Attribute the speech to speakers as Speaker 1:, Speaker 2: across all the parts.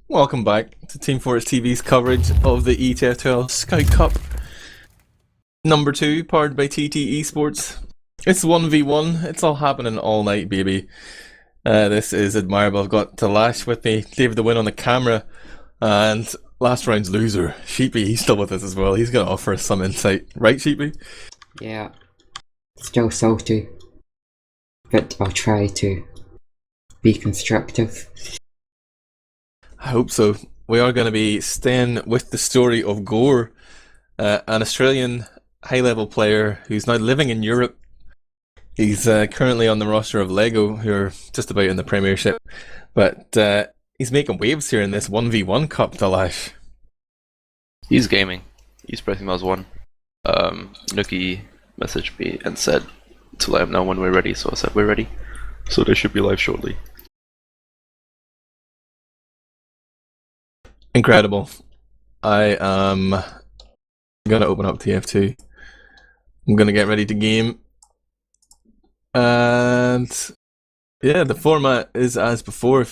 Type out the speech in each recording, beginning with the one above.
Speaker 1: Welcome back to Team Fortress TV's coverage of the ETF2L Scout Cup number 2, powered by TT Esports. It's 1v1, it's all happening all night, baby. This is Admirable. I've got Thalash with me, DavidTheWin on the camera, and last round's loser, Sheepy. He's still with us as well. He's going to offer us some insight. Right, Sheepy?
Speaker 2: Yeah, still salty, but I'll try to be constructive.
Speaker 1: I hope so. We are going to be staying with the story of Gore, an Australian high-level player who's now living in Europe. He's currently on the roster of Lego, who are just about in the Premiership, but he's making waves here in this 1v1 Cup, Thalash.
Speaker 3: He's gaming. He's pressing mouse 1. Nookie messaged me and said to let him know when we're ready, so I said we're ready. So they should be live shortly.
Speaker 1: Incredible. I am going to open up TF2. I'm going to get ready to game. And yeah, the format is as before.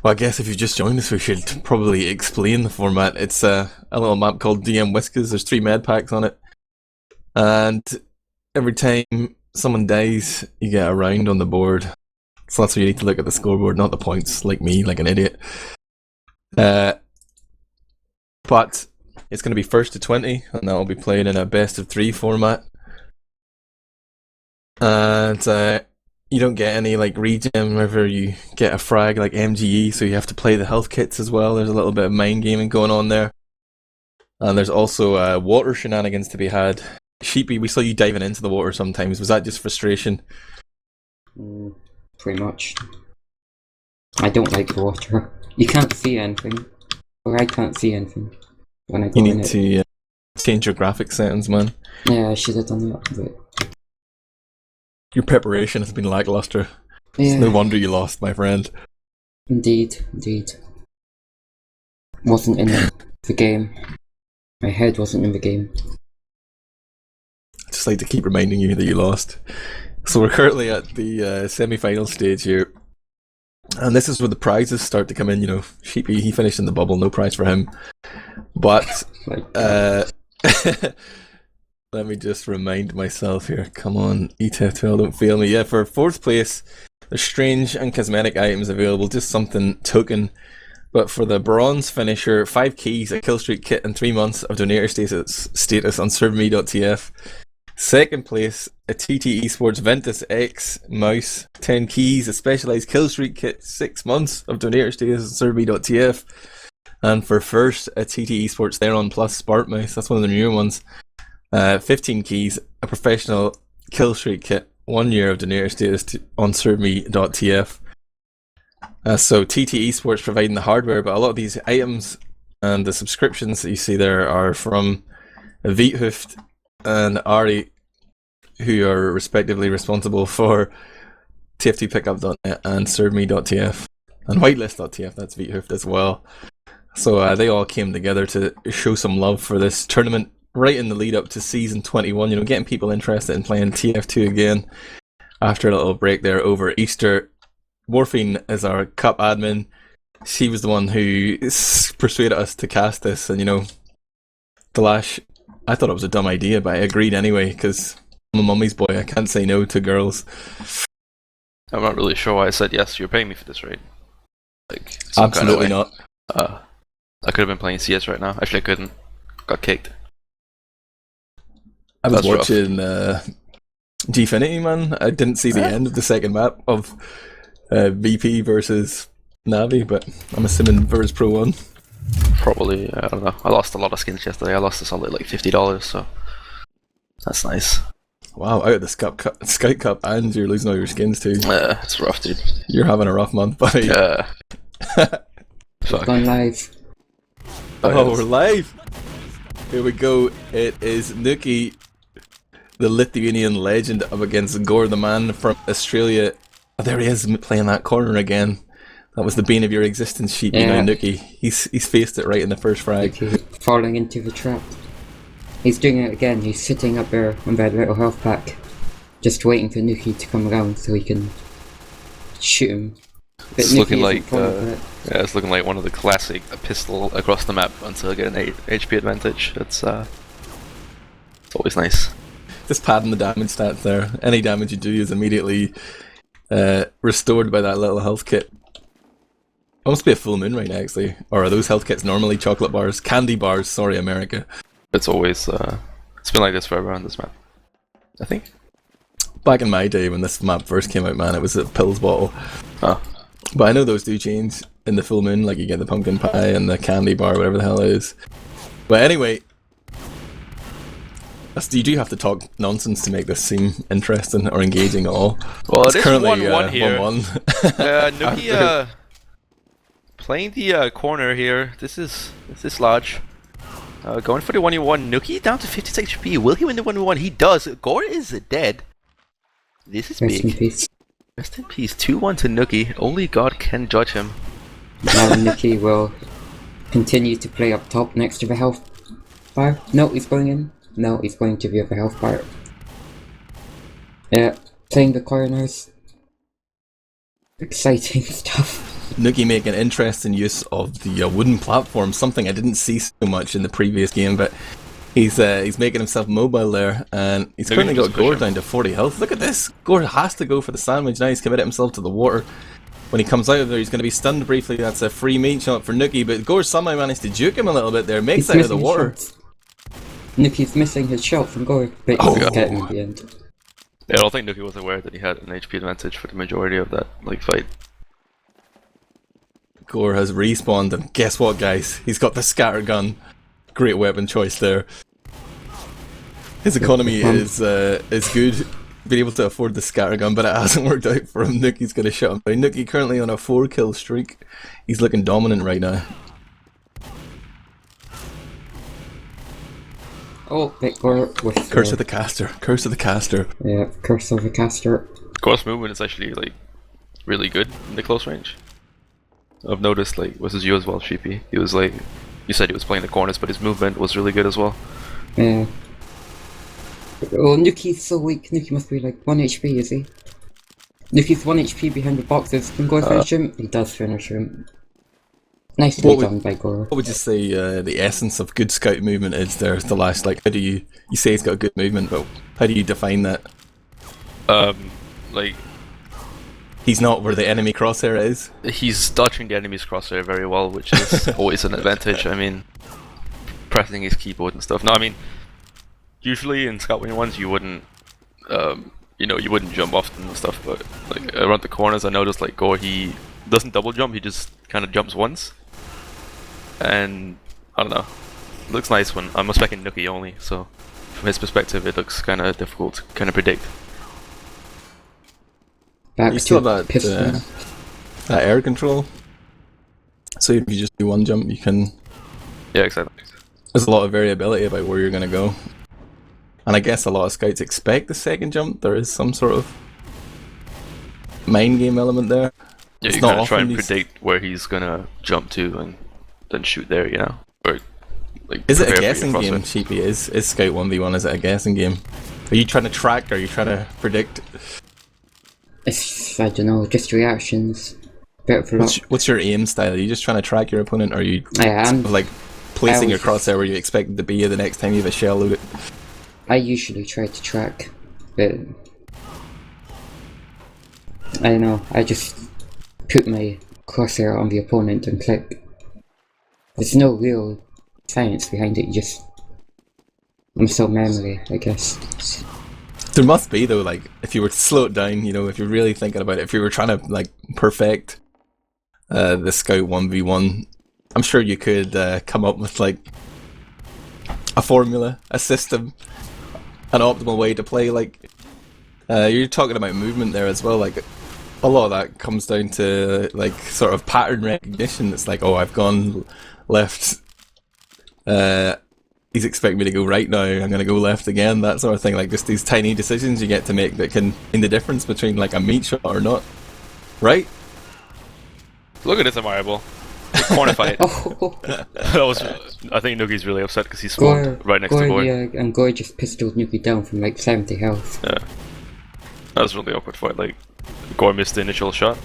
Speaker 1: Well, I guess if you've just joined us, we should probably explain the format. It's a little map called DM Whiskers. There's 3 med packs on it. And every time someone dies, you get a round on the board. So that's why you need to look at the scoreboard, not the points, like me, like an idiot. But it's going to be 1st to 20, and that will be played in a best of 3 format. And you don't get any like regen whenever you get a frag like MGE, so you have to play the health kits as well. There's a little bit of mind gaming going on there. And there's also water shenanigans to be had. Sheepy, we saw you diving into the water sometimes. Was that just frustration?
Speaker 2: Pretty much. I don't like the water. You can't see anything. Or I can't see anything when I go in it.
Speaker 1: You need to change your graphics settings, man.
Speaker 2: Yeah, I should have done that, but...
Speaker 1: Your preparation has been lackluster.
Speaker 2: Yeah.
Speaker 1: It's no wonder you lost, my friend.
Speaker 2: Indeed. Wasn't in the game. My head wasn't in the game.
Speaker 1: I just like to keep reminding you that you lost. So we're currently at the semi-final stage here. And this is where the prizes start to come in, you know. Sheepy, he finished in the bubble, no prize for him. But, let me just remind myself here. Come on, ETF2L, don't fail me. Yeah, for 4th place, there's strange and cosmetic items available, just something token. But for the bronze finisher, 5 keys, a killstreak kit, and 3 months of donator status on serveme.tf. 2nd place, a TT Esports Ventus X mouse, 10 keys, a specialised killstreak kit, 6 months of donator status on serveme.tf. And for 1st, a TT Esports Theron Plus Spark mouse, that's one of the newer ones. 15 keys, a professional killstreak kit, 1 year of donator status on serveme.tf. So TT Esports providing the hardware, but a lot of these items and the subscriptions that you see there are from Veethoofd and Ari, who are respectively responsible for tft2pickup.net and serveme.tf and whitelist.tf. That's Veethoofd as well. So they all came together to show some love for this tournament right in the lead up to season 21, you know, getting people interested in playing TF2 again after a little break there over Easter. Morphine is our cup admin. She was the one who persuaded us to cast this, and you know, Thalash, I thought it was a dumb idea, but I agreed anyway, because I'm a mummy's boy, I can't say no to girls.
Speaker 3: I'm not really sure why I said yes. You're paying me for this, right? Like,
Speaker 1: absolutely not.
Speaker 3: I could have been playing CS right now. Actually, I couldn't. Got kicked.
Speaker 1: I was watching Gfinity, man. I didn't see the end of the 2nd map of VP versus Navi, but I'm assuming Vers Pro won.
Speaker 3: Probably, I don't know. I lost a lot of skins yesterday. I lost a solid like $50, so that's nice.
Speaker 1: Wow, out of the Scout Cup, and you're losing all your skins too.
Speaker 3: Yeah, it's rough, dude.
Speaker 1: You're having a rough month, buddy.
Speaker 3: Yeah.
Speaker 2: We've gone live.
Speaker 1: Oh, we're live! Here we go. It is Nookie, the Lithuanian legend, up against Gore, the man from Australia. Oh, there he is, playing that corner again. That was the bane of your existence, Sheepy.
Speaker 2: Yeah.
Speaker 1: Now Nookie, he's faced it right in the first frag.
Speaker 2: Falling into the trap. He's doing it again. He's sitting up there on that little health pack, just waiting for Nookie to come around so he can shoot him. But
Speaker 3: It's
Speaker 2: Nookie
Speaker 3: looking
Speaker 2: isn't
Speaker 3: like
Speaker 2: falling for it.
Speaker 3: Yeah, it's looking like one of the classic pistol across the map until I get an HP advantage. It's always nice.
Speaker 1: Just padding the damage stats there. Any damage you do is immediately restored by that little health kit. It must be a full moon right now, actually. Or are those health kits normally chocolate bars? Candy bars, sorry, America.
Speaker 3: It's always, it's been like this forever on this map, I think.
Speaker 1: Back in my day when this map first came out, man, it was a pills bottle.
Speaker 3: Oh.
Speaker 1: But I know those do change in the full moon, like you get the pumpkin pie and the candy bar, whatever the hell it is. But anyway, you do have to talk nonsense to make this seem interesting or engaging at all.
Speaker 3: Well,
Speaker 1: it's
Speaker 3: it is
Speaker 1: currently
Speaker 3: 1-1 here.
Speaker 1: 1-1.
Speaker 3: Nuki playing the corner here. This is large. Going for the 1v1. Nuki down to 56 HP. Will he win the 1v1? He does. Gore is dead. This is
Speaker 2: Rest in
Speaker 3: big.
Speaker 2: peace.
Speaker 3: Rest in peace. 2-1 to Nuki. Only God can judge him.
Speaker 2: Now Nuki will continue to play up top next to the health bar. No, he's going in. No, he's going to the other health bar. Yeah, playing the corners. Exciting stuff.
Speaker 1: Nuki making interesting use of the wooden platform, something I didn't see so much in the previous game, but he's making himself mobile there, and he's currently got Gore down to 40 health. Look at this! Gore has to go for the sandwich now. He's committed himself to the water. When he comes out of there, he's going to be stunned briefly. That's a free meat shot for Nuki, but Gore somehow managed to juke him a little bit there. Makes it out of the water.
Speaker 2: Nuki's missing his shot from Gore, but he'll get him at the end.
Speaker 3: Yeah, I don't think Nuki was aware that he had an HP advantage for the majority of that fight.
Speaker 1: Gore has respawned, and guess what, guys? He's got the scatter gun. Great weapon choice there. His economy is good, being able to afford the scatter gun, but it hasn't worked out for him. Nuki's going to shut him down. Nuki currently on a 4-kill streak. He's looking dominant right now.
Speaker 2: Oh, bit Gore with
Speaker 1: Curse of the caster. Curse of the caster.
Speaker 2: Yeah, curse of the caster.
Speaker 3: Gore's movement is actually like really good in the close range. I've noticed, like, versus you as well, Sheepy. He was like, you said he was playing the corners, but his movement was really good as well.
Speaker 2: Yeah. Oh, Nuki's so weak. Nuki must be like 1 HP, is he? Nuki's 1 HP behind the boxes. Can Gore finish him? He does finish him. Nicely done by Gore.
Speaker 1: What would you say the essence of good scout movement is there, Thalash? Like, how do you say he's got good movement, but how do you define that?
Speaker 3: Like,
Speaker 1: he's not where the enemy crosshair is?
Speaker 3: he's dodging the enemy's crosshair very well, which is always an advantage. I mean, pressing his keyboard and stuff. No, I mean, usually in Scout 1v1s you wouldn't, you wouldn't jump often and stuff, but like around the corners I noticed like Gore, he doesn't double jump, he just kind of jumps once. And, I don't know, it looks nice when, I'm expecting Nuki only, so from his perspective it looks kind of difficult to kind of predict.
Speaker 2: Back
Speaker 1: you still have
Speaker 2: to
Speaker 1: that air control, so if you just do one jump you can...
Speaker 3: Yeah, exactly.
Speaker 1: There's a lot of variability about where you're going to go. And I guess a lot of scouts expect the second jump. There is some sort of mind game element there.
Speaker 3: Yeah,
Speaker 1: it's
Speaker 3: you
Speaker 1: not
Speaker 3: kind of try and
Speaker 1: often
Speaker 3: predict where he's gonna jump to and then shoot there, you know? Or, like,
Speaker 1: Is it a
Speaker 3: prepare for your
Speaker 1: guessing game,
Speaker 3: crosshair.
Speaker 1: Sheepy? Is Scout 1v1, is it a guessing game? Are you trying to track, or are you trying to predict?
Speaker 2: It's, I don't know, just reactions. Bit of luck.
Speaker 1: What's your aim style? Are you just trying to track your opponent, or are you
Speaker 2: I am.
Speaker 1: sort of like placing your
Speaker 2: I
Speaker 1: crosshair where you expect it to be the next time you have a shell load it?
Speaker 2: I usually try to track, but I don't know, I just put my crosshair on the opponent and click. There's no real science behind it, I'm so memory, I guess.
Speaker 1: There must be though, like, if you were to slow it down, if you're really thinking about it, if you were trying to like perfect the Scout 1v1, I'm sure you could come up with like a formula, a system, an optimal way to play. Like, you're talking about movement there as well, like a lot of that comes down to like sort of pattern recognition. It's like, oh, I've gone left, he's expecting me to go right now, I'm gonna go left again, that sort of thing. Like, just these tiny decisions you get to make that can mean the difference between like a meat shot or not, right?
Speaker 3: Look at this Admirable. Corner fight.
Speaker 2: Oh,
Speaker 3: I think Nuki's really upset because he spawned right next to Gore.
Speaker 2: Yeah, and Gore just pistoled Nuki down from like 70 health.
Speaker 3: Yeah. That was a really awkward fight. Like, Gore missed the initial shot,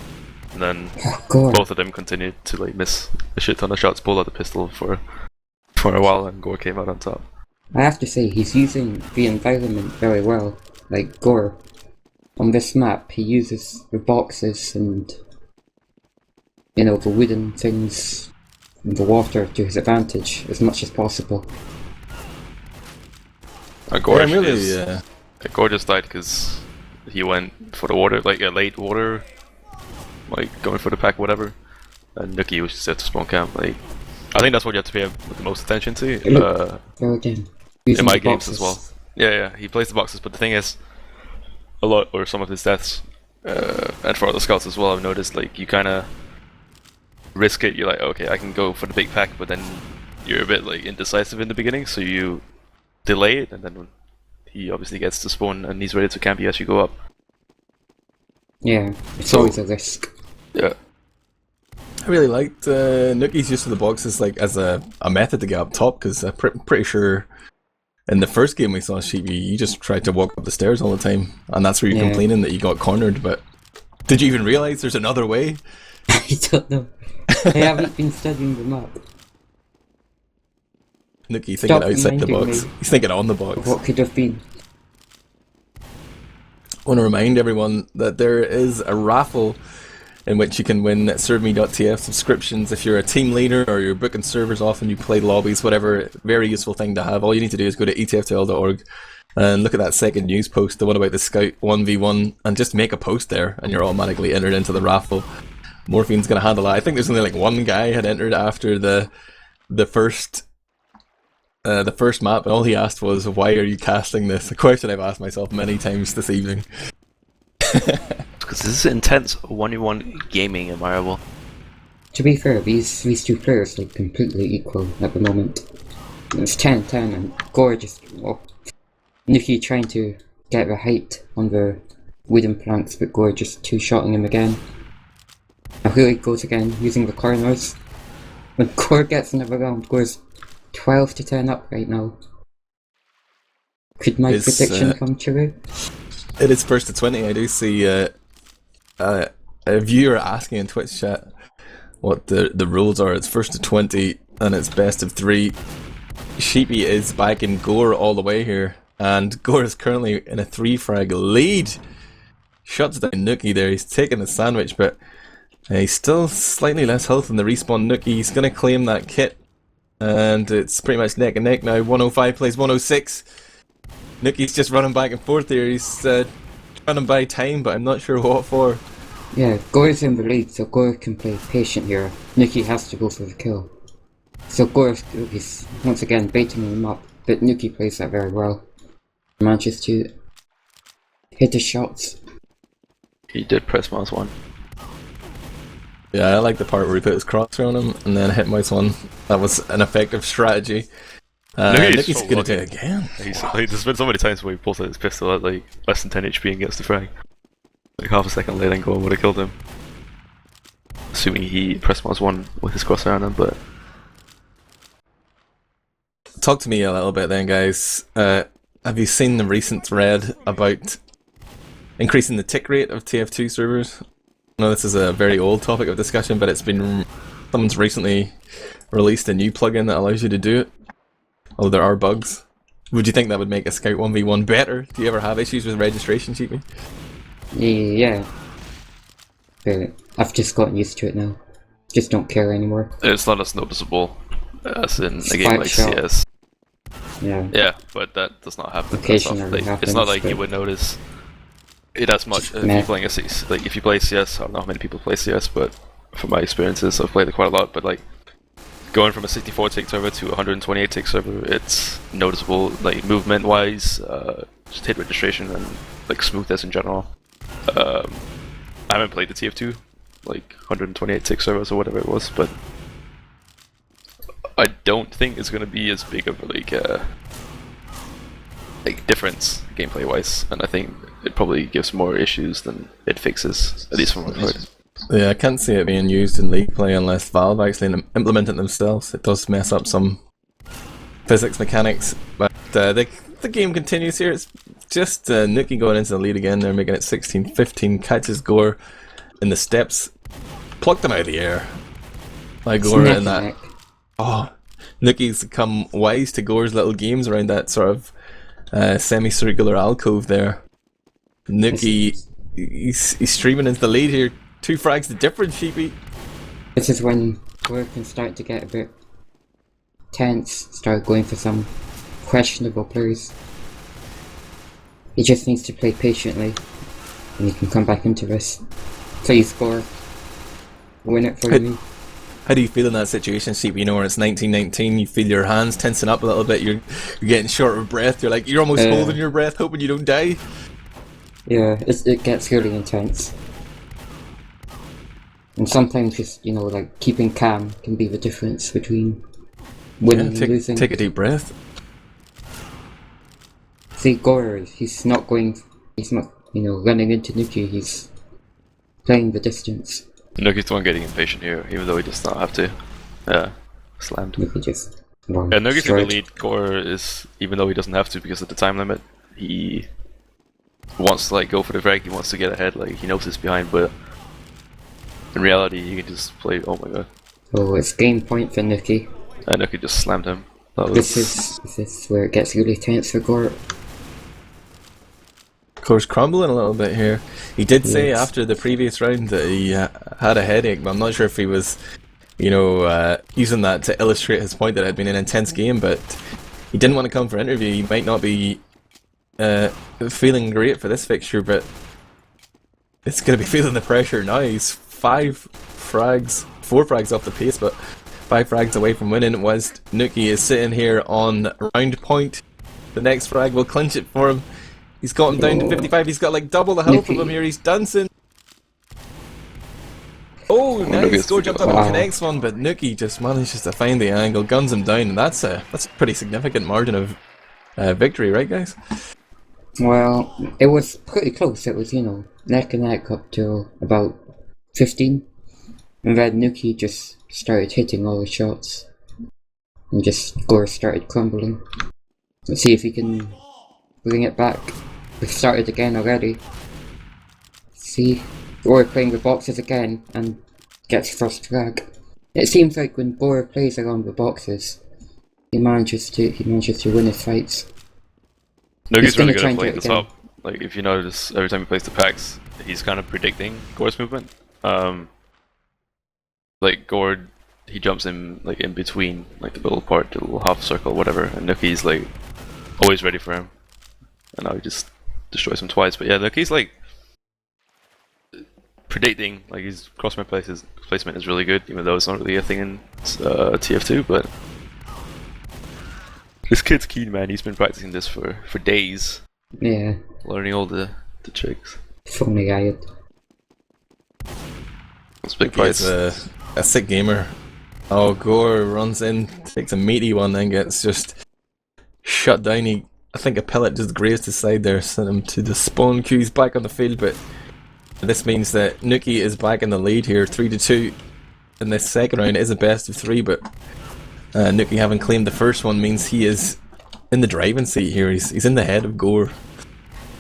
Speaker 3: and then
Speaker 2: Gore.
Speaker 3: both of them continued to like miss a shit ton of shots, pulled out the pistol for a while, and Gore came out on top.
Speaker 2: I have to say, he's using the environment very well. Like Gore, on this map, he uses the boxes and, you know, the wooden things and the water to his advantage as much as possible.
Speaker 3: Gore,
Speaker 1: Yeah, really,
Speaker 3: Gore just died because he went for the water, like a late water, like going for the pack, whatever. And Nuki was just at the spawn camp. Like, I think that's what you have to pay the most attention to.
Speaker 2: There again,
Speaker 3: In my games as well. Yeah, he plays the boxes, but the thing is, a lot, or some of his deaths, and for other scouts as well, I've noticed, like, you kind of risk it. You're like, okay, I can go for the big pack, but then you're a bit, like, indecisive in the beginning, so you delay it, and then when he obviously gets to spawn and he's ready to camp you as you go up.
Speaker 2: Yeah, it's always a risk.
Speaker 3: Yeah.
Speaker 1: I really liked Nuki's use of the boxes like as a method to get up top, because I'm pretty sure in the first game we saw Sheepy, you just tried to walk up the stairs all the time, and that's where you're complaining that you got cornered. But did you even realise there's another way?
Speaker 2: I don't know. I haven't been studying the map.
Speaker 1: Nuki thinking outside the box. He's thinking on the box.
Speaker 2: What could have been?
Speaker 1: I want to remind everyone that there is a raffle in which you can win serveme.tf subscriptions if you're a team leader or you're booking servers often, you play lobbies, whatever. Very useful thing to have. All you need to do is go to etf2l.org and look at that second news post, the one about the Scout 1v1, and just make a post there and you're automatically entered into the raffle. Morphine's going to handle that. I think there's only like one guy had entered after the first map, and all he asked was, why are you casting this? A question I've asked myself many times this evening.
Speaker 3: Because this is intense 1v1 gaming, Admirable.
Speaker 2: To be fair, these two players are completely equal at the moment. It's 10-10 and Gore just... Oh, Nuki trying to get the height on the wooden planks, but Gore just two-shotting him again. Now here he goes again, using the corners. When Gore gets another round, Gore's 12-10 up right now. Could my prediction come true?
Speaker 1: It is first to 20. I do see a viewer asking in Twitch chat what the rules are. It's first to 20 and it's best of 3. Sheepy is backing Gore all the way here, and Gore is currently in a 3-frag lead. Shuts down Nuki there. He's taking the sandwich, but he's still slightly less health than the respawn Nuki. He's going to claim that kit, and it's pretty much neck and neck now. 105 plays 106. Nuki's just running back and forth here. He's trying to buy time, but I'm not sure what for.
Speaker 2: Yeah, Gore's in the lead, so Gore can play patient here. Nuki has to go for the kill. So Gore is once again baiting him up, but Nuki plays that very well. Manages to hit his shots.
Speaker 3: He did press mouse 1.
Speaker 1: Yeah, I like the part where he put his crosshair on him and then hit mouse 1. That was an effective strategy. Nuki's gonna do it again.
Speaker 3: There's been so many times where he pulls out his pistol at like less than 10 HP and gets the frag. Like half a second later and go would have killed him. Assuming he pressed mouse 1 with his crosshair on him, but...
Speaker 1: Talk to me a little bit then, guys. Have you seen the recent thread about increasing the tick rate of TF2 servers? I know this is a very old topic of discussion, but someone's recently released a new plugin that allows you to do it. Although there are bugs. Would you think that would make a Scout 1v1 better? Do you ever have issues with registration, Sheepy?
Speaker 2: Yeah. But I've just gotten used to it now. Just don't care anymore.
Speaker 3: It's not as noticeable as in a game like CS.
Speaker 2: Yeah,
Speaker 3: but that does not happen.
Speaker 2: Occasionally
Speaker 3: It's not like you would notice it as much if you're playing a CS. Like if you play CS, I don't know how many people play CS, but from my experiences, I've played it quite a lot. But like going from a 64 tick server to a 128 tick server, it's noticeable, like movement wise, just hit registration and like smoothness in general. I haven't played the TF2, like 128 tick servers or whatever it was, but I don't think it's gonna be as big of a like difference gameplay wise, and I think it probably gives more issues than it fixes, at least from what I've heard.
Speaker 1: Yeah, I can't see it being used in League play unless Valve actually implement it themselves. It does mess up some physics mechanics, but the game continues here. It's just Nuki going into the lead again. They're making it 16-15, catches Gore in the steps plucked him out of the air by Gore
Speaker 2: Neck
Speaker 1: in that.
Speaker 2: and neck.
Speaker 1: Oh, Nuki's become wise to Gore's little games around that sort of semicircular alcove there. Nuki, he's streaming into the lead here. 2 frags the difference, Sheepy.
Speaker 2: This is when Gore can start to get a bit tense, start going for some questionable plays. He just needs to play patiently, and he can come back into this. Please score. Win it for me.
Speaker 1: How do you feel in that situation, Sheepy? You know, when it's 1919, you feel your hands tensing up a little bit, you're getting short of breath, you're almost holding your breath, hoping you don't die.
Speaker 2: Yeah, it gets really intense. And sometimes just, like, keeping calm can be the difference between winning and losing.
Speaker 1: Take a deep breath.
Speaker 2: See, Gore, he's not, running into Nuki, he's playing the distance.
Speaker 3: Nuki's the one getting impatient here, even though he does not have to. Yeah, slammed.
Speaker 2: Nuki just...
Speaker 3: Yeah, Nuki's in the lead. Gore is, even though he doesn't have to because of the time limit, he wants to go for the frag, he wants to get ahead, he knows he's behind, but in reality he can just play, oh my god.
Speaker 2: Oh, it's game point for Nuki.
Speaker 3: And Nuki just slammed him.
Speaker 2: This is where it gets really tense for Gore.
Speaker 1: Gore's crumbling a little bit here. He did say after the previous round that he had a headache, but I'm not sure if he was, using that to illustrate his point that it had been an intense game, but he didn't want to come for an interview. He might not be feeling great for this fixture, but it's going to be feeling the pressure now. He's 4 frags off the pace, but 5 frags away from winning. Whilst Nuki is sitting here on round point. The next frag will clinch it for him. He's got him down to 55. He's got double the health of him here. He's dancing. Oh, nice. Gore jumped up and connects one, but Nuki just manages to find the angle, guns him down, and that's a pretty significant margin of victory, right, guys?
Speaker 2: Well, it was pretty close. It was, neck and neck up till about 15. And then Nuki just started hitting all the shots. And just Gore started crumbling. Let's see if he can bring it back. We've started again already. See, Gore playing the boxes again and gets first frag. It seems like when Gore plays around the boxes, he manages to win his fights.
Speaker 3: Nuki's really good at playing this up. If you notice, every time he plays the packs, he's kind of predicting Gore's movement. Gore, he jumps in in between the middle part, the little half circle, whatever, and Nuki's always ready for him. And now he just destroys him twice. But yeah, Nuki's predicting, his crossmap placement is really good, even though it's not really a thing in TF2, but this kid's keen, man. He's been practicing this for days.
Speaker 2: Yeah.
Speaker 3: Learning all the tricks.
Speaker 2: If only I had.
Speaker 3: It's big prize.
Speaker 1: He's a sick gamer. Oh, Gore runs in, takes a meaty one, then gets just shut down. I think a pellet just grazed his side there, sent him to the spawn queue. He's back on the field, but this means that Nuki is back in the lead here, 3-2. In this second round, it is a best of 3, but Nuki having claimed the first one means he is in the driving seat here. He's in the head of Gore.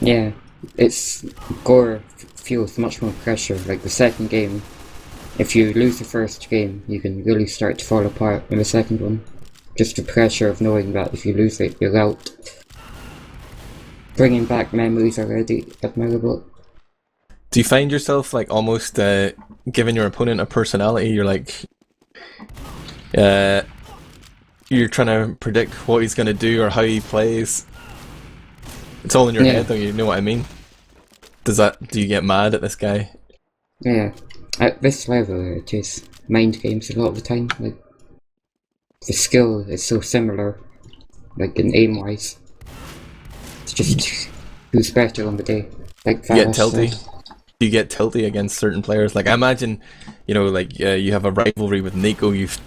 Speaker 2: Yeah, Gore feels much more pressure. The second game, if you lose the first game, you can really start to fall apart in the second one. Just the pressure of knowing that if you lose it, you're out. Bringing back memories already, Admirable.
Speaker 1: Do you find yourself almost giving your opponent a personality? You're trying to predict what he's going to do or how he plays. It's all in your head, though. You know what I mean? Do you get mad at this guy?
Speaker 2: Yeah, at this level, it is mind games a lot of the time. The skill is so similar, in aim-wise. It's just who's better on the day. Thalash.
Speaker 1: Do you get tilty against certain players? I imagine, you have a rivalry with Nico. You've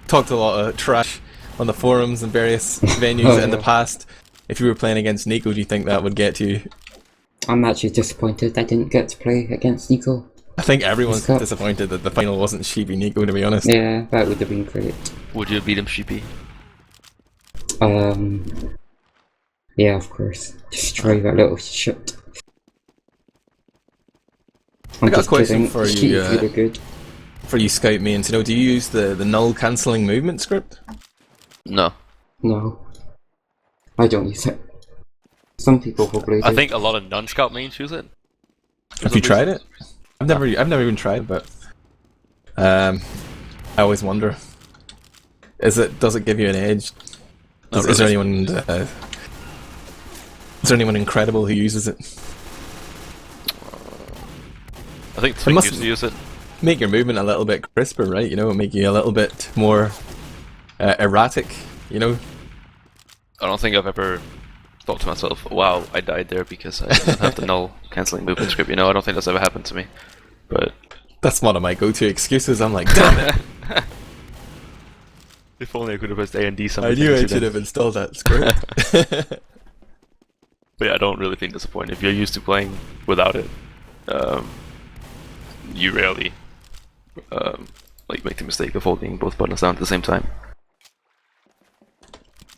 Speaker 1: talked a lot of trash on the forums and various venues in the past. If you were playing against Nico, do you think that would get to you?
Speaker 2: I'm actually disappointed I didn't get to play against Nico.
Speaker 1: I think everyone's disappointed that the final wasn't Sheepy Nico, to be honest.
Speaker 2: Yeah, that would have been great.
Speaker 3: Would you beat him, Sheepy?
Speaker 2: Yeah, of course. Destroy that little shit. I'm
Speaker 1: I got a
Speaker 2: just
Speaker 1: question
Speaker 2: kidding.
Speaker 1: for
Speaker 2: He's
Speaker 1: you.
Speaker 2: really good.
Speaker 1: For you scout mains, do you use the null cancelling movement script?
Speaker 3: No.
Speaker 2: No, I don't use it. Some people probably do.
Speaker 3: I think a lot of non-scout mains use it.
Speaker 1: Have you tried it? I've never even tried, but I always wonder. Does it give you an edge? Is there anyone incredible who uses it?
Speaker 3: I think Twink used to use it.
Speaker 1: Make your movement a little bit crisper, right? Make you a little bit more erratic.
Speaker 3: I don't think I've ever thought to myself, "Wow, I died there because I didn't have the null cancelling movement script." I don't think that's ever happened to me. But
Speaker 1: that's one of my go-to excuses. I'm like, damn it!
Speaker 3: If only I could have pressed A and D.
Speaker 1: I knew I should have installed that script.
Speaker 3: But yeah, I don't really think that's the point. If you're used to playing without it, you rarely make the mistake of holding both buttons down at the same time.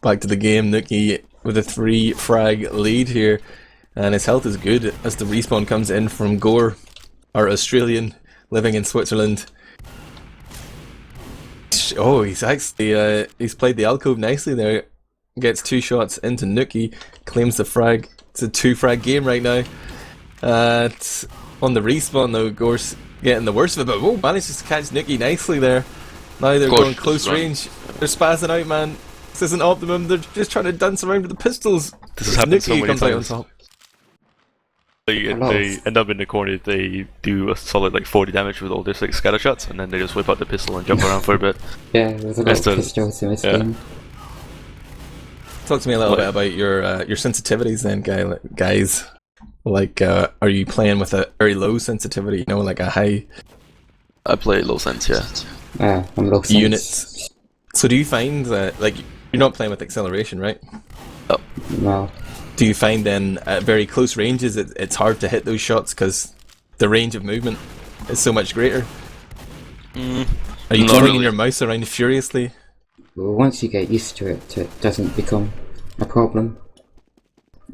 Speaker 1: Back to the game, Nuki with a 3 frag lead here, and his health is good as the respawn comes in from Gore, our Australian living in Switzerland. Oh, he's actually he's played the alcove nicely there. Gets 2 shots into Nuki, claims the frag. It's a 2 frag game right now. On the respawn though, Gore's getting the worst of it, but manages to catch Nuki nicely there. Now they're going close range. They're spazzing out, man. This isn't optimum. They're just trying to dance around with the pistols.
Speaker 3: This has happened so many
Speaker 1: comes
Speaker 3: times.
Speaker 1: out on top.
Speaker 3: They end up in the corner. They do a solid 40 damage with all their 6 scatter shots, and then they just whip out the pistol and jump around for a bit.
Speaker 2: Yeah, there's a lot of pistols in this game.
Speaker 1: Talk to me a little bit about your sensitivities then, guys. Are you playing with a very low sensitivity? Like a high?
Speaker 3: I play low sense, yeah.
Speaker 2: I'm low sense.
Speaker 1: Units. So do you find that you're not playing with acceleration, right?
Speaker 3: Oh.
Speaker 2: No.
Speaker 1: Do you find then at very close ranges it's hard to hit those shots because the range of movement is so much greater? Are you twirling your mouse around furiously?
Speaker 2: Well, once you get used to it, it doesn't become a problem.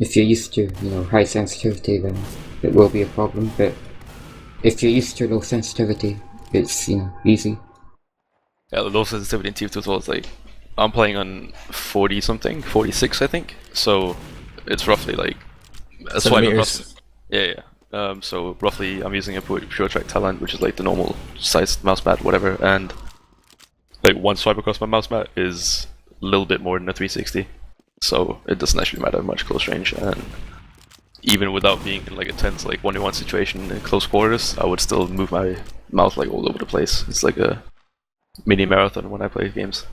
Speaker 2: If you're used to, high sensitivity, then it will be a problem. But if you're used to low sensitivity, it's easy.
Speaker 3: Yeah, the low sensitivity in TF2L is I'm playing on 40 something, 46 I think. So it's roughly a swipe across. Yeah. So roughly I'm using a pure track talent, which is the normal sized mouse mat, whatever, and one swipe across my mouse mat is a little bit more than a 360. So it doesn't actually matter much close range, and even without being in a tense 1v1 situation in close quarters, I would still move my mouse all over the place. It's like a mini marathon when I play games.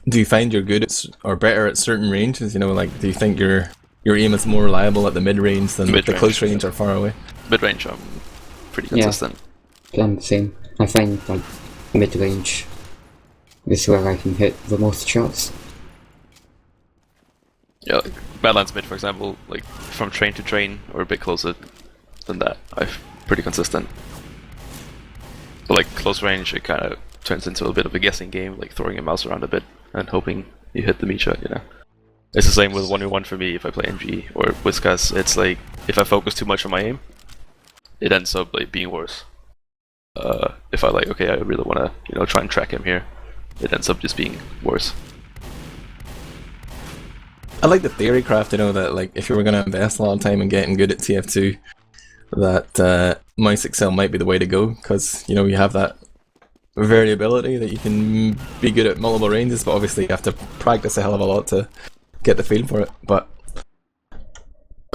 Speaker 1: Do you find you're good or better at certain ranges? Do you think your aim is more reliable at the mid range than the close range or far away?
Speaker 3: Mid range, I'm pretty consistent.
Speaker 2: Yeah, I'm the same. I find mid range is where I can hit the most shots.
Speaker 3: Yeah, Badlands mid, for example, from train to train or a bit closer than that, I'm pretty consistent. But close range, it kind of turns into a bit of a guessing game, throwing your mouse around a bit and hoping you hit the meat shot, It's the same with 1v1 for me if I play NG or Whiskas. It's if I focus too much on my aim, it ends up being worse. If I okay, I really want to try and track him here, it ends up just being worse.
Speaker 1: I like the theory craft, that if you were going to invest a lot of time in getting good at TF2, that mouse excel might be the way to go, because you have that variability that you can be good at multiple ranges, but obviously you have to practice a hell of a lot to get the feel for it. But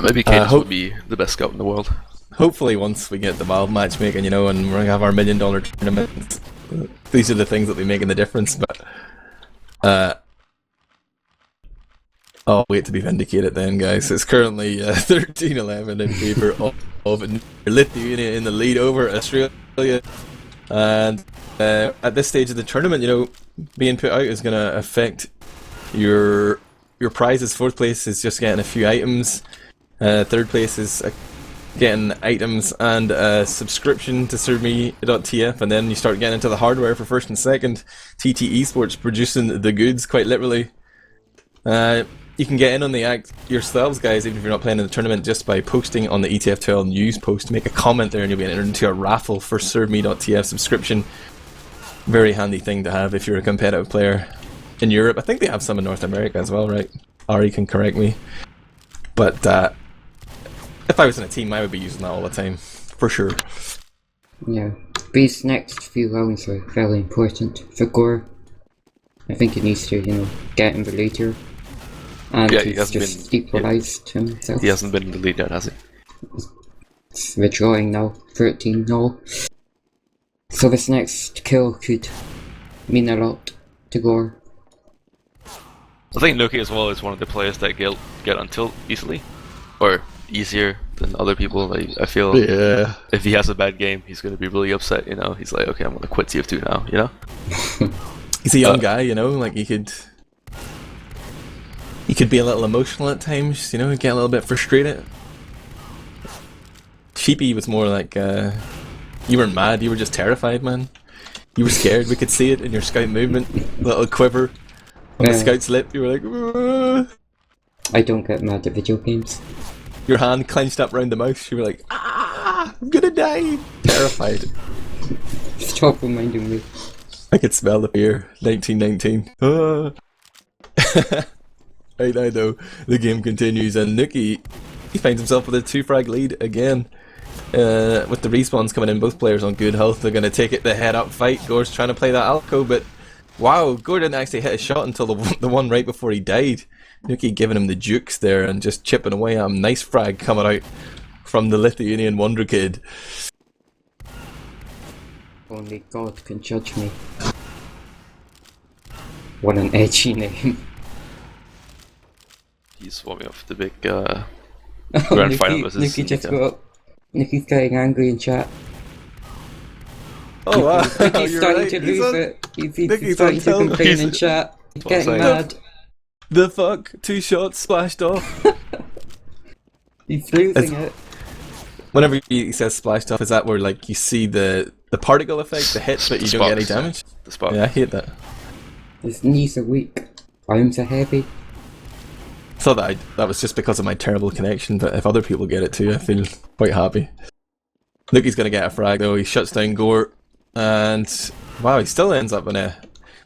Speaker 3: maybe Cadence would be the best scout in the world.
Speaker 1: Hopefully once we get the Valve matchmaking, and we're going to have our $1 million tournament, these are the things that will be making the difference. But I'll wait to be vindicated then, guys. It's currently 13-11 in favor of Lithuania in the lead over Australia. And at this stage of the tournament, being put out is going to affect your prizes. 4th place is just getting a few items. 3rd place is getting items and a subscription to serveme.tf, and then you start getting into the hardware for 1st and 2nd. TT Esports producing the goods, quite literally. You can get in on the act yourselves, guys, even if you're not playing in the tournament, just by posting on the ETF2L news post. Make a comment there and you'll be entered into a raffle for serveme.tf subscription. Very handy thing to have if you're a competitive player in Europe. I think they have some in North America as well, right? Ari can correct me. But if I was in a team, I would be using that all the time, for sure.
Speaker 2: Yeah. These next few rounds are very important for Gore. I think he needs to, get in the lead here. And
Speaker 3: Yeah, he
Speaker 2: he's
Speaker 3: hasn't
Speaker 2: just
Speaker 3: been-
Speaker 2: equalised himself.
Speaker 3: He hasn't been in the lead yet, has he?
Speaker 2: It's withdrawing now, 13-0. So this next kill could mean a lot to Gore.
Speaker 3: I think Nuki as well is one of the players that get on tilt easily, or easier than other people. Like, I feel
Speaker 1: Yeah.
Speaker 3: if he has a bad game, he's going to be really upset. He's like, okay, I'm going to quit TF2 now.
Speaker 1: He's a young guy, like he could be a little emotional at times, get a little bit frustrated. Sheepy was more like, you weren't mad, you were just terrified, man. You were scared, we could see it in your scout movement, little quiver on the scout's lip, you were like, "Ugh."
Speaker 2: I don't get mad at video games.
Speaker 1: Your hand clenched up round the mouth, you were like, I'm gonna die, terrified.
Speaker 2: Stop reminding me.
Speaker 1: I could smell the fear, 1919. Right now though, the game continues and Nuki, he finds himself with a 2-frag lead again. With the respawns coming in, both players on good health, they're going to take it the head up fight. Gore's trying to play that Alco, but wow, Gore didn't actually hit a shot until the one right before he died. Nuki giving him the jukes there and just chipping away at him. Nice frag coming out from the Lithuanian Wonder Kid.
Speaker 2: Only God can judge me. What an edgy name.
Speaker 3: He's warming up for the big grand final versus
Speaker 2: Nuki just
Speaker 3: Nico.
Speaker 2: got up. Nuki's getting angry in chat.
Speaker 1: Oh wow,
Speaker 2: Nuki's
Speaker 1: you're
Speaker 2: starting
Speaker 1: right.
Speaker 2: to
Speaker 1: He's
Speaker 2: lose
Speaker 1: on-
Speaker 2: it. He's
Speaker 1: Nuki's
Speaker 2: starting
Speaker 1: on
Speaker 2: to
Speaker 1: tilt.
Speaker 2: complain in
Speaker 3: He's-
Speaker 2: chat. He's
Speaker 3: what I'm
Speaker 2: getting
Speaker 3: saying.
Speaker 2: mad.
Speaker 1: The fuck? 2 shots splashed off.
Speaker 2: He's losing it.
Speaker 1: Whenever he says splashed off, is that where like you see the particle effect, the hit, but you don't get any
Speaker 3: sparks.
Speaker 1: damage?
Speaker 3: The spot.
Speaker 1: Yeah, I hate that.
Speaker 2: His knees are weak. Arms are heavy.
Speaker 1: I thought that was just because of my terrible connection, but if other people get it too, I feel quite happy. Nuki's gonna get a frag though, he shuts down Gore, and wow, he still ends up with a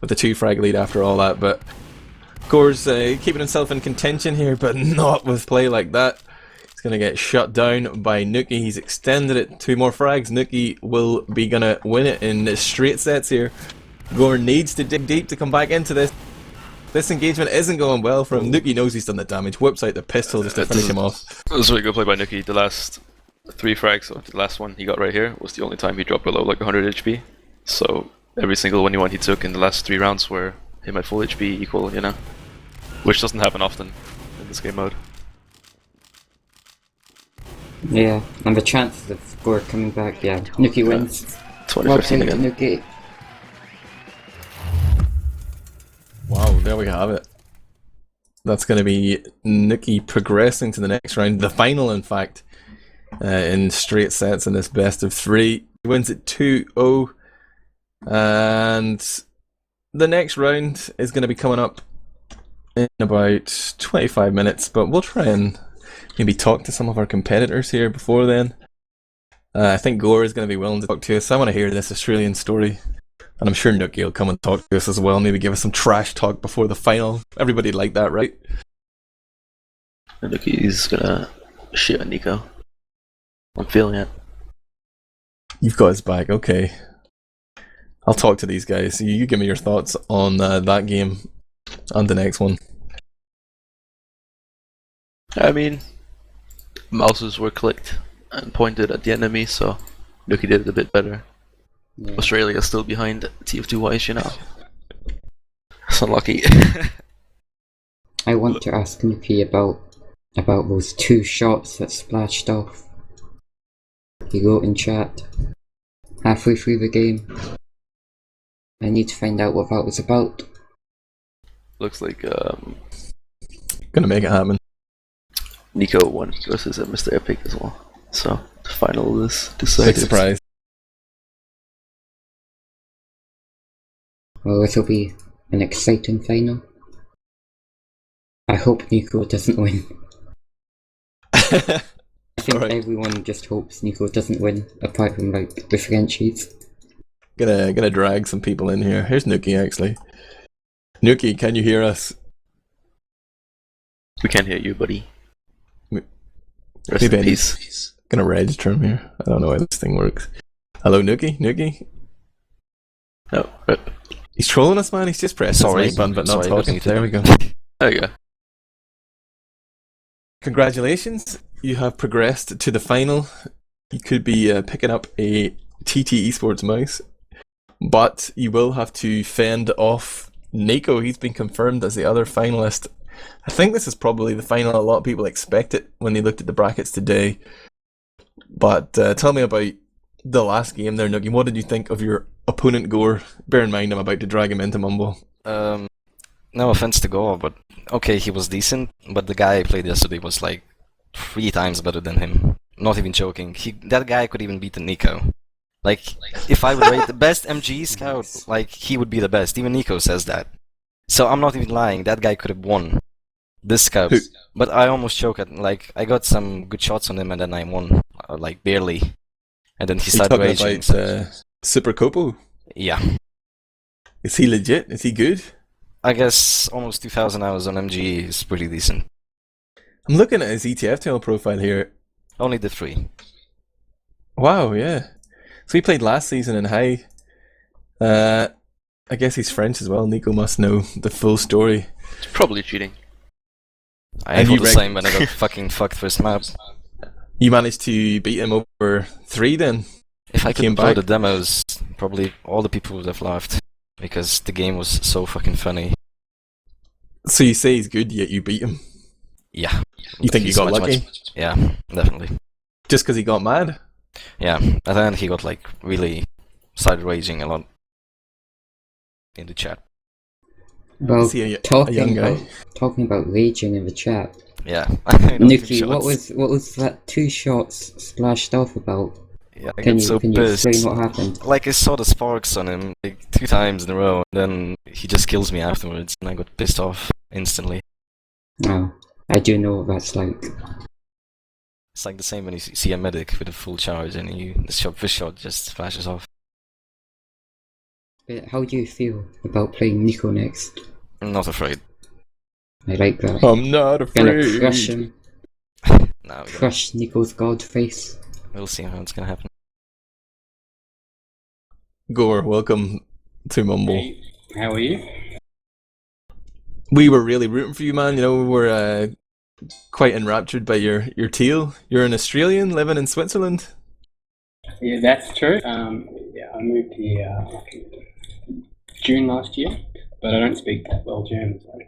Speaker 1: 2-frag lead after all that, but Gore's keeping himself in contention here, but not with play like that. He's gonna get shut down by Nuki. He's extended it 2 more frags. Nuki will be gonna win it in straight sets here. Gore needs to dig deep to come back into this. This engagement isn't going well for him. Nuki knows he's done the damage, whips out the pistol just to finish him off.
Speaker 3: It was a really good play by Nuki. The last 3 frags, so the last one he got right here, was the only time he dropped below like 100 HP. So every single one he took in the last 3 rounds were him at full HP equal, which doesn't happen often in this game mode.
Speaker 2: Yeah, and the chances of Gore coming back, Nuki wins.
Speaker 3: 2015
Speaker 2: Well played,
Speaker 3: again.
Speaker 2: Nuki.
Speaker 1: Wow, there we have it. That's going to be Nuki progressing to the next round, the final in fact, in straight sets in this best of 3. He wins it 2-0, and the next round is going to be coming up in about 25 minutes, but we'll try and maybe talk to some of our competitors here before then. I think Gore is going to be willing to talk to us. I want to hear this Australian story. And I'm sure Nuki will come and talk to us as well, maybe give us some trash talk before the final. Everybody like that, right?
Speaker 3: And Nuki's gonna shit on Nico. I'm feeling it.
Speaker 1: You've got his back, okay. I'll talk to these guys. You give me your thoughts on that game and the next one.
Speaker 3: I mean, mouses were clicked and pointed at the enemy, so Nuki did it a bit better.
Speaker 2: Yeah.
Speaker 3: Australia's still behind TF2 It's unlucky.
Speaker 2: I want to ask Nuki about those 2 shots that splashed off. He wrote in chat halfway through the game. I need to find out what that was about.
Speaker 3: Looks like
Speaker 1: Gonna make it happen.
Speaker 3: Nico won versus Mr. Epic as well. So the final is decided.
Speaker 1: Big surprise.
Speaker 2: Well, it'll be an exciting final. I hope Nico doesn't win. I think
Speaker 1: Alright.
Speaker 2: everyone just hopes Nico doesn't win, apart from like the Frenchies.
Speaker 1: Gonna drag some people in here. Here's Nuki actually. Nuki, can you hear us?
Speaker 3: We can't hear you, buddy. Rest
Speaker 1: Maybe
Speaker 3: in
Speaker 1: I need-
Speaker 3: peace.
Speaker 1: Gonna register him here. I don't know how this thing works. Hello, Nuki? Nuki?
Speaker 3: No, right.
Speaker 1: He's trolling us, man. He's just pressing
Speaker 4: Sorry.
Speaker 1: his mic button but not
Speaker 4: Sorry,
Speaker 1: talking.
Speaker 4: listening to
Speaker 1: There we go.
Speaker 3: There you go.
Speaker 1: Congratulations. You have progressed to the final. You could be picking up a TT Esports mouse. But you will have to fend off Nico. He's been confirmed as the other finalist. I think this is probably the final a lot of people expected when they looked at the brackets today. But tell me about the last game there, Nuki. What did you think of your opponent, Gore? Bear in mind I'm about to drag him into Mumble.
Speaker 4: No offense to Gore, but okay, he was decent, but the guy I played yesterday was like 3 times better than him. Not even joking. That guy could even beat the Nico. Like, if I would rate the best MG scout, like, he would be the best. Even Nico says that. So I'm not even lying. That guy could have won this scout.
Speaker 1: Who?
Speaker 4: But I almost choked at, like, I got some good shots on him and then I won, like, barely. And then he
Speaker 1: Are you
Speaker 4: started
Speaker 1: talking
Speaker 4: raging.
Speaker 1: about Super Copo?
Speaker 4: Yeah.
Speaker 1: Is he legit? Is he good?
Speaker 4: I guess almost 2,000 hours on MG is pretty decent.
Speaker 1: I'm looking at his ETF2L profile here.
Speaker 4: Only the 3.
Speaker 1: Wow, yeah. So he played last season in High. I guess he's French as well. Nico must know the full story.
Speaker 3: It's probably cheating.
Speaker 4: I
Speaker 1: And
Speaker 4: thought
Speaker 1: you
Speaker 4: the
Speaker 1: rec-
Speaker 4: same when I got fucking fucked first map.
Speaker 1: You managed to beat him over 3 then?
Speaker 4: If I
Speaker 1: Came
Speaker 4: could play
Speaker 1: back.
Speaker 4: the demos, probably all the people would have laughed. Because the game was so fucking funny.
Speaker 1: So you say he's good, yet you beat him.
Speaker 4: Yeah.
Speaker 1: You think you
Speaker 4: He's
Speaker 1: got
Speaker 4: much,
Speaker 1: lucky?
Speaker 4: much- yeah, definitely.
Speaker 1: Just because he got mad?
Speaker 4: Yeah, and then he got like really started raging a lot in the chat.
Speaker 2: Well,
Speaker 1: Is he a young guy?
Speaker 2: talking about raging in the chat.
Speaker 4: Yeah. I don't think
Speaker 2: Nikki, what
Speaker 4: shots.
Speaker 2: was that 2 shots splashed off about?
Speaker 4: Yeah, I
Speaker 2: Can
Speaker 4: got
Speaker 2: you
Speaker 4: so
Speaker 2: can you
Speaker 4: pissed.
Speaker 2: explain what happened?
Speaker 4: Like I saw the sparks on him like 2 times in a row, and then he just kills me afterwards, and I got pissed off instantly.
Speaker 2: Oh, I do know what that's like.
Speaker 4: It's like the same when you see a medic with a full charge and the first shot just flashes off.
Speaker 2: But how do you feel about playing Nico next?
Speaker 4: I'm not afraid.
Speaker 2: I like that.
Speaker 1: I'm not
Speaker 2: Gonna
Speaker 1: afraid.
Speaker 2: crush him,
Speaker 4: No,
Speaker 2: crush Nico's god face.
Speaker 4: we'll see how it's gonna happen.
Speaker 1: Gore, welcome to Mumble.
Speaker 5: Hey, how are you?
Speaker 1: We were really rooting for you, man. You know, we were quite enraptured by your teal. You're an Australian living in Switzerland.
Speaker 5: Yeah, that's true. Yeah, I moved here June last year, but I don't speak that well German. So.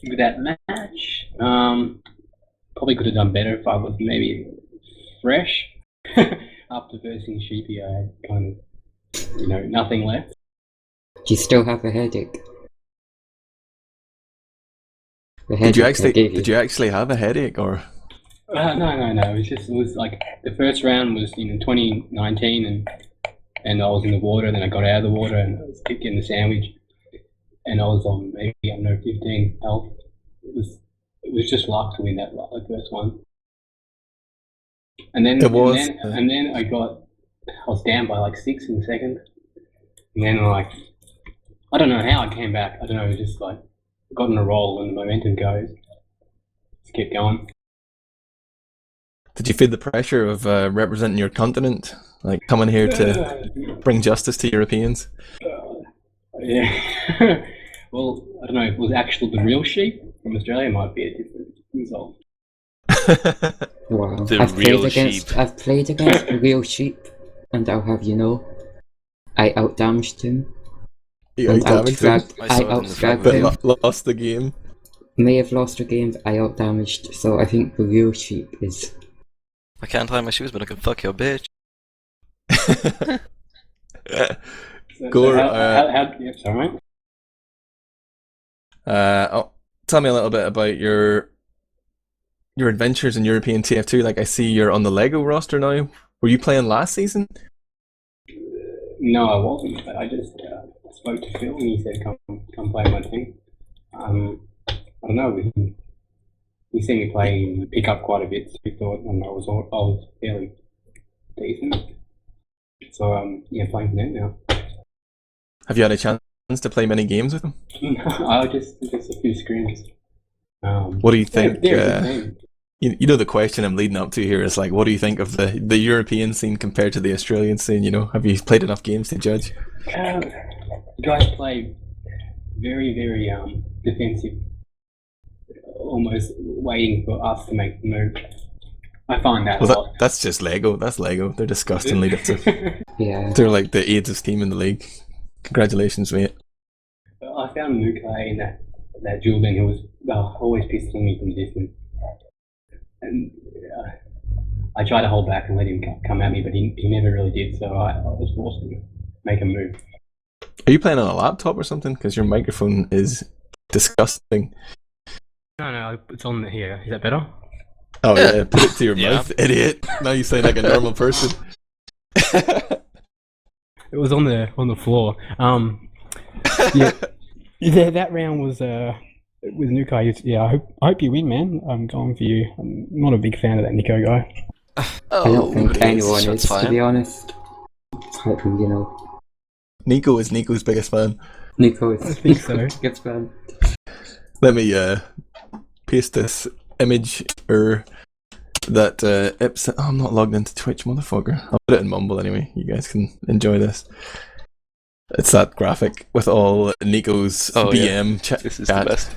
Speaker 5: With that match, probably could have done better if I was maybe fresh. After versing Sheepy, I had kind of, nothing left.
Speaker 2: Do you still have a headache? The
Speaker 1: Did you
Speaker 2: headache I gave
Speaker 1: did you actually have a headache or?
Speaker 5: No. It was like the first round was 2019, and I was in the water. Then I got out of the water and I was getting the sandwich, and I was on maybe 15 health. It was just luck to win that the first one. And then
Speaker 1: It was,
Speaker 5: and then I was down by like 6 in the second, and then I don't know how I came back. I don't know, just like got in a roll and the momentum goes. Just kept going.
Speaker 1: Did you feel the pressure of representing your continent, like coming here to bring justice to Europeans?
Speaker 5: Yeah. Well, I don't know. If it was actually the real sheep from Australia, might be a different result.
Speaker 2: Wow.
Speaker 3: The
Speaker 2: I've
Speaker 3: real
Speaker 2: played against
Speaker 3: sheep.
Speaker 2: I've played against the real sheep, and I'll have you know, I outdamaged him.
Speaker 1: You
Speaker 2: And
Speaker 1: outdamaged him,
Speaker 2: outfragged,
Speaker 4: I
Speaker 2: I
Speaker 4: saw it in the
Speaker 2: outfragged
Speaker 1: but
Speaker 2: him.
Speaker 1: lost the game.
Speaker 2: May have lost a game, I outdamaged. So I think the real sheep is.
Speaker 4: I can't tie my shoes, but I can fuck your bitch.
Speaker 1: Gore,
Speaker 5: Yeah, sorry, mate.
Speaker 1: Tell me a little bit about your adventures in European TF2. Like I see you're on the Lego roster now. Were you playing last season?
Speaker 5: No, I wasn't. But I just spoke to Phil and he said, "Come play my team." I don't know. We seen me play and pick up quite a bit. So we thought, I was fairly decent. So yeah, playing for them now.
Speaker 1: Have you had a chance to play many games with them?
Speaker 5: I just a few scrims.
Speaker 1: What do you think?
Speaker 5: They're a good team.
Speaker 1: You know, the question I'm leading up to here is like, what do you think of the European scene compared to the Australian scene? You know, have you played enough games to judge?
Speaker 5: The guys play very, very defensive, almost waiting for us to make the move. I find that a lot.
Speaker 1: That's just Lego. That's Lego. They're disgustingly defensive.
Speaker 2: Yeah.
Speaker 1: They're like the AIDS team in the league. Congratulations, mate.
Speaker 5: I found Nukai in that duel. Then he was always pissing me from distance, and I tried to hold back and let him come at me, but he never really did. So I was forced to make a move.
Speaker 1: Are you playing on a laptop or something? Because your microphone is disgusting.
Speaker 5: No, it's on here. Is that better?
Speaker 1: Oh yeah, put it to your
Speaker 3: Yeah.
Speaker 1: mouth, idiot. Now you sound like a normal person.
Speaker 5: It was on the floor. Yeah, that round was with Nukai. Yeah, I hope you win, man. I'm going for you. I'm not a big fan of that Nico guy.
Speaker 2: I don't think anyone
Speaker 4: shots
Speaker 2: is, to
Speaker 4: fired.
Speaker 2: be honest. Apart from, you know,
Speaker 1: Nico is Nico's biggest fan.
Speaker 2: Nico is.
Speaker 5: I think so.
Speaker 2: Gets bad.
Speaker 1: Let me paste this image that Ips. Oh, I'm not logged into Twitch, motherfucker. I'll put it in Mumble anyway. You guys can enjoy this. It's that graphic with all Nico's BM chat.
Speaker 3: This is the best.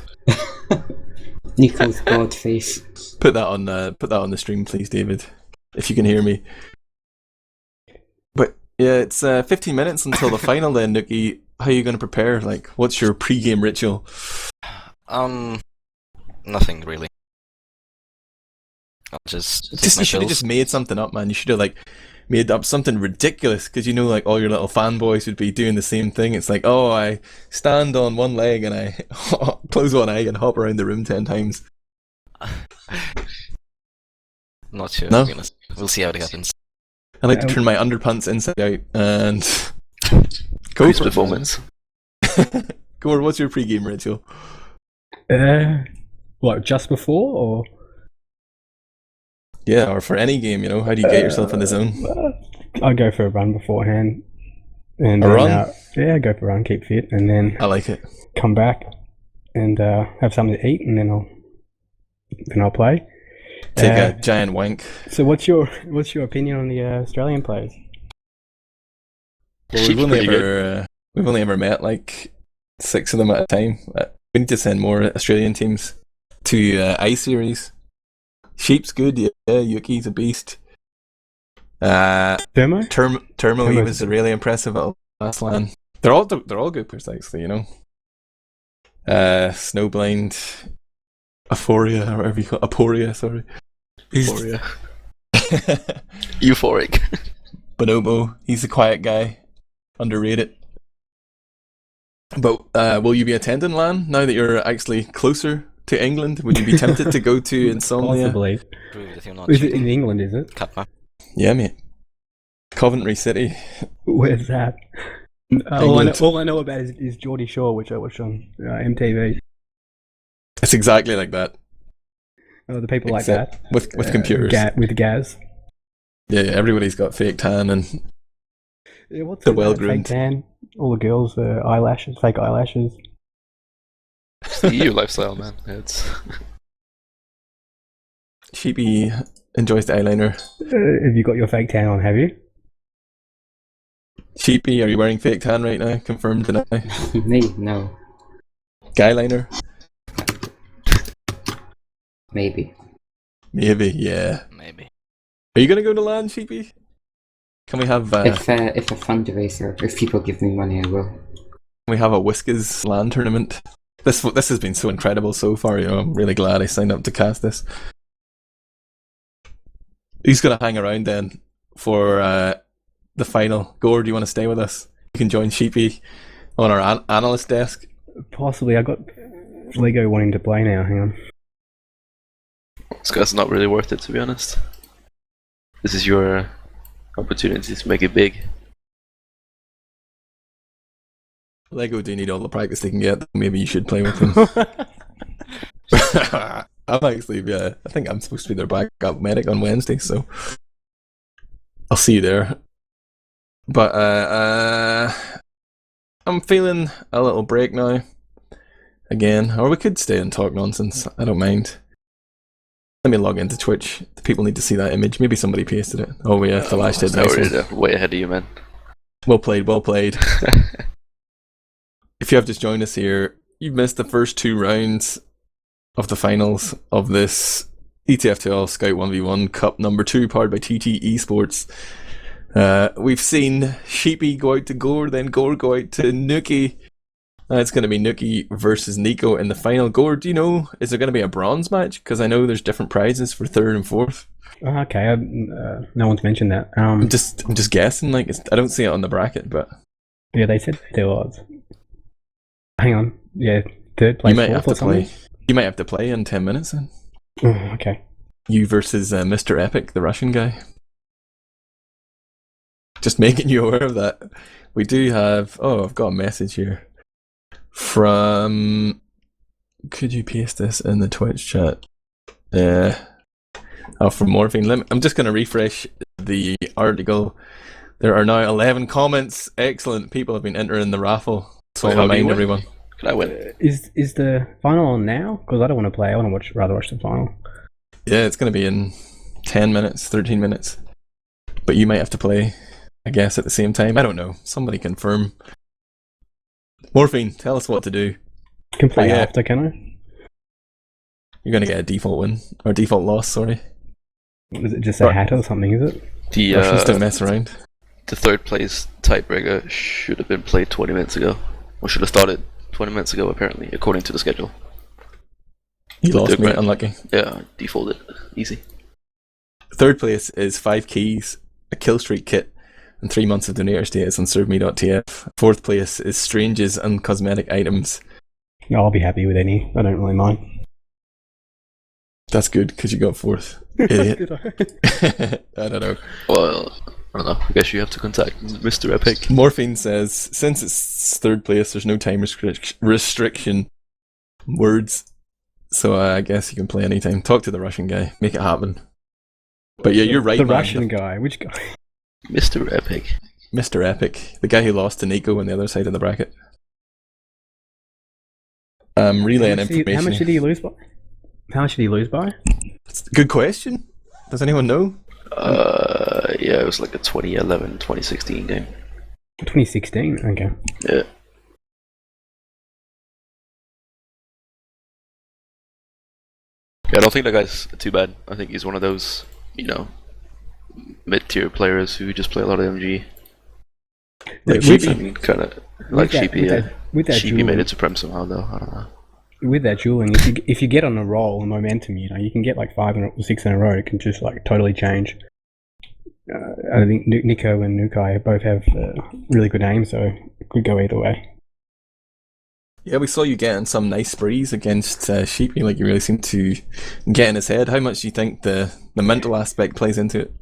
Speaker 2: Nico's god face.
Speaker 1: Put that on the stream, please, David, if you can hear me. But yeah, it's 15 minutes until the final. Then, Nuki, how are you going to prepare? Like, what's your pre-game ritual?
Speaker 4: Nothing really. I'll just take my
Speaker 1: You should have
Speaker 4: pills.
Speaker 1: just made something up, man. You should have like made up something ridiculous, because you know, like all your little fanboys would be doing the same thing. It's like, oh, I stand on one leg and I close one eye and hop around the room 10 times.
Speaker 4: Not sure.
Speaker 1: No?
Speaker 4: To be honest. We'll see how it happens.
Speaker 1: I like to turn my underpants inside out and go
Speaker 3: Great
Speaker 1: for
Speaker 3: performance.
Speaker 1: it. Gore, what's your pre-game ritual?
Speaker 5: What, just before or?
Speaker 1: Yeah, or for any game, you know, how do you get yourself in the zone?
Speaker 5: I go for a run beforehand. And
Speaker 1: A
Speaker 5: then,
Speaker 1: run?
Speaker 5: Yeah, go for a run, keep fit, and then
Speaker 1: I like it.
Speaker 5: come back and have something to eat, and then I'll play.
Speaker 1: Take a giant wank.
Speaker 5: So what's your opinion on the Australian players?
Speaker 1: Well,
Speaker 3: Sheep's
Speaker 1: we've only ever met like 6 of them at a time. We need to send more Australian teams to I Series. Sheep's good, yeah. Yuki's a beast.
Speaker 5: Thermo?
Speaker 1: Turmo, he was really impressive at last LAN. They're all good players, actually, you know. Snowblind, Aphoria, or whatever you call it. Aporia, sorry.
Speaker 3: Euphoria. Euphoric.
Speaker 1: Bonobo, he's a quiet guy. Underrated. But will you be attending LAN now that you're actually closer to England? Would you be tempted to go to Insomnia?
Speaker 5: Possibly.
Speaker 4: Prove that you're not
Speaker 5: Is it in
Speaker 4: cheating.
Speaker 5: England, is it?
Speaker 4: Kappa.
Speaker 1: Yeah, mate. Coventry City.
Speaker 5: Where's that?
Speaker 1: England.
Speaker 5: All I know about is Geordie Shore, which I watch on MTV.
Speaker 1: It's exactly like that.
Speaker 5: Oh, the people
Speaker 1: Except
Speaker 5: like that.
Speaker 1: with computers.
Speaker 5: With Gaz.
Speaker 1: Yeah, everybody's got fake tan and
Speaker 5: Yeah, what's
Speaker 1: They're
Speaker 5: it,
Speaker 1: well-groomed.
Speaker 5: Fake tan. All the girls, eyelashes, fake eyelashes.
Speaker 3: It's the EU lifestyle, man. It's
Speaker 1: Sheepy enjoys the eyeliner.
Speaker 5: Have you got your fake tan on, have you?
Speaker 1: Sheepy, are you wearing fake tan right now? Confirmed deny.
Speaker 2: Me? No.
Speaker 1: Guyliner?
Speaker 2: Maybe.
Speaker 1: Maybe, yeah.
Speaker 4: Maybe.
Speaker 1: Are you gonna go to LAN, Sheepy? Can we have
Speaker 2: If a fundraiser, if people give me money, I will.
Speaker 1: we have a Whiskers LAN tournament? This has been so incredible so far. You know, I'm really glad I signed up to cast this. Who's gonna hang around then for the final? Gore, do you want to stay with us? You can join Sheepy on our analyst desk.
Speaker 5: Possibly. I got Lego wanting to play now. Hang on.
Speaker 3: this guy's not really worth it, to be honest. This is your opportunity to make it big.
Speaker 1: Lego do need all the practice they can get. Maybe you should play with them. I'm actually, yeah, I think I'm supposed to be their backup medic on Wednesday, so I'll see you there. But I'm feeling a little break now. Again, or we could stay and talk nonsense. I don't mind. Let me log into Twitch. The people need to see that image. Maybe somebody pasted it. Oh yeah, Thalash did. Nice one.
Speaker 3: Way ahead of you, man.
Speaker 1: Well played, well played. If you have just joined us here, you've missed the first 2 rounds of the finals of this ETF2L Scout 1v1 Cup number 2, powered by TT Esports. We've seen Sheepy go out to Gore, then Gore go out to Nuki. It's going to be Nuki versus Nico in the final. Gore, do you know, is there going to be a bronze match? Because I know there's different prizes for 3rd and 4th.
Speaker 5: Okay, no one's mentioned that.
Speaker 1: I'm just guessing. Like, I don't see it on the bracket, but
Speaker 5: yeah, they said there was. Hang on, yeah, 3rd place.
Speaker 1: You might have to play. You might have to play in 10 minutes then.
Speaker 5: Okay.
Speaker 1: You versus Mr. Epic, the Russian guy. Just making you aware of that. We do have. Oh, I've got a message here from. Could you paste this in the Twitch chat? From Morphine. I'm just going to refresh the article. There are now 11 comments. Excellent. People have been entering the raffle. So I'll remind everyone.
Speaker 3: Can I win?
Speaker 5: Is the final on now? Because I don't want to play. I want to rather watch the final.
Speaker 1: Yeah, it's going to be in 10 minutes, 13 minutes. But you might have to play, I guess, at the same time. I don't know. Somebody confirm. Morphine, tell us what to do.
Speaker 5: I can play after, can I?
Speaker 1: You're going to get a default win. Or default loss, sorry.
Speaker 5: Is it just a hat or something, is it?
Speaker 3: The
Speaker 1: Russians don't mess around.
Speaker 3: The 3rd place tiebreaker should have been played 20 minutes ago. Or should have started 20 minutes ago, apparently, according to the schedule.
Speaker 1: You lost me, unlucky.
Speaker 3: Yeah, defaulted. Easy.
Speaker 1: 3rd place is 5 keys, a kill streak kit, and 3 months of donator status on serveme.tf. 4th place is stranges and cosmetic items.
Speaker 5: I'll be happy with any. I don't really mind.
Speaker 1: That's good, because you got 4th. Idiot. I don't know.
Speaker 3: Well, I don't know. I guess you have to contact Mr. Epic.
Speaker 1: Morphine says, since it's 3rd place, there's no time restriction. Words. So I guess you can play anytime. Talk to the Russian guy. Make it happen. But yeah, you're right,
Speaker 5: The
Speaker 1: man.
Speaker 5: Russian guy. Which guy?
Speaker 3: Mr. Epic.
Speaker 1: Mr. Epic. The guy who lost to Nico on the other side of the bracket. Relaying information.
Speaker 5: How much did he lose by? How much did he lose by?
Speaker 1: Good question. Does anyone know?
Speaker 3: Yeah, it was like a 2011, 2016 game.
Speaker 5: 2016? Okay.
Speaker 3: Yeah. Yeah, I don't think that guy's too bad. I think he's one of those, mid-tier players who just play a lot of MG.
Speaker 1: Like Sheepy?
Speaker 3: I mean, kind of like Sheepy, yeah.
Speaker 5: With that
Speaker 3: Sheepy made it supreme somehow, though. I don't know.
Speaker 5: With that dueling, if you get on a roll and momentum, you can get like 5 or 6 in a row. It can just like totally change. I think Nico and Nukai both have really good aim, so it could go either way.
Speaker 1: Yeah, we saw you getting some nice sprees against Sheepy, like you really seem to get in his head. How much do you think the mental aspect plays into it?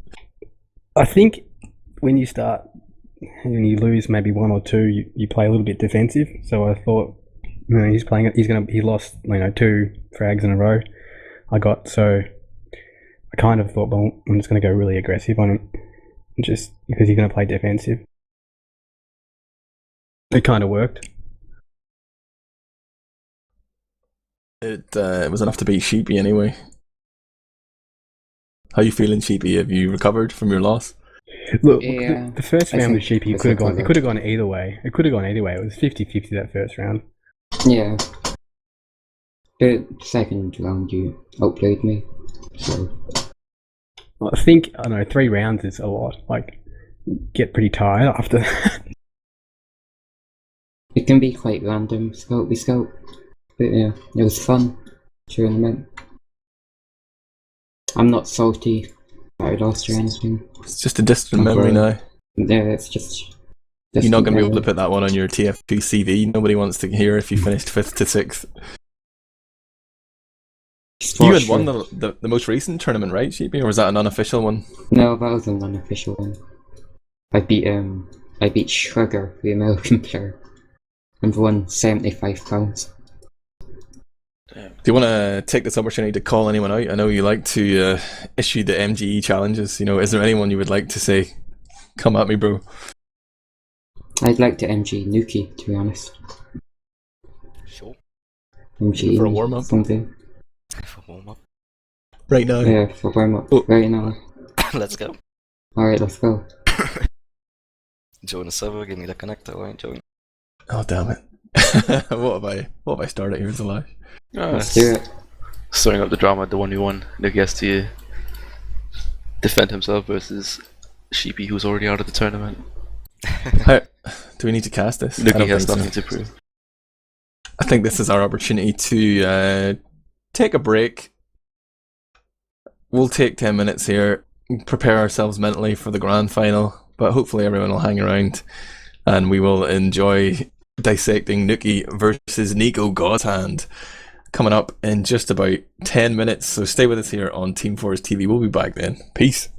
Speaker 5: I think when you start and you lose maybe 1 or 2, you play a little bit defensive. So I thought, he lost 2 frags in a row. I kind of thought, well, I'm just going to go really aggressive on him, just because he's going to play defensive. It kind of worked.
Speaker 1: It was enough to beat Sheepy anyway. How you feeling, Sheepy? Have you recovered from your loss?
Speaker 5: Look,
Speaker 2: Yeah,
Speaker 5: the first round with Sheepy
Speaker 2: I
Speaker 5: could have
Speaker 2: think
Speaker 5: gone. It could have gone either way. It could have gone either way. It was 50-50 that first round.
Speaker 2: Yeah. The second round you outplayed me, so
Speaker 5: I think, I don't know, 3 rounds is a lot. Like, get pretty tired after that.
Speaker 2: it can be quite random, scout by scout. But yeah, it was fun tournament. I'm not salty that I lost or anything.
Speaker 1: It's just a distant memory now.
Speaker 2: Yeah, it's just
Speaker 1: You're not going to be able to put that one on your TF2 CV. Nobody wants to hear if you finished 5th to 6th. You had won the most recent tournament, right, Sheepy? Or was that an unofficial one?
Speaker 2: No, that was an unofficial one. I beat Shrugger, the American player. and won £75.
Speaker 1: Do you want to take this opportunity to call anyone out? I know you like to issue the MGE challenges. You know, is there anyone you would like to say, come at me, bro?
Speaker 2: I'd like to MG Nuki, to be honest.
Speaker 4: Sure.
Speaker 2: MG
Speaker 1: For a warm-up?
Speaker 2: Something.
Speaker 4: For warm-up.
Speaker 1: Right now.
Speaker 2: Yeah, for warm-up.
Speaker 1: Oh.
Speaker 2: Right now.
Speaker 4: Let's go.
Speaker 2: Alright, let's go.
Speaker 4: Join the server, give me the connector, I ain't join.
Speaker 1: Oh, damn it. What have I started here, Thalash?
Speaker 2: Let's do it.
Speaker 3: Stirring up the drama, the 1v1. Nuki has to defend himself versus Sheepy, who's already out of the tournament.
Speaker 1: How, do we need to cast this? I
Speaker 3: Nuki
Speaker 1: don't
Speaker 3: has
Speaker 1: think so.
Speaker 3: nothing to prove.
Speaker 1: I think this is our opportunity to take a break. We'll take 10 minutes here, prepare ourselves mentally for the grand final, but hopefully everyone will hang around and we will enjoy dissecting Nuki versus Nico Godshand coming up in just about 10 minutes. So stay with us here on Team Fortress TV. We'll be back then. Peace.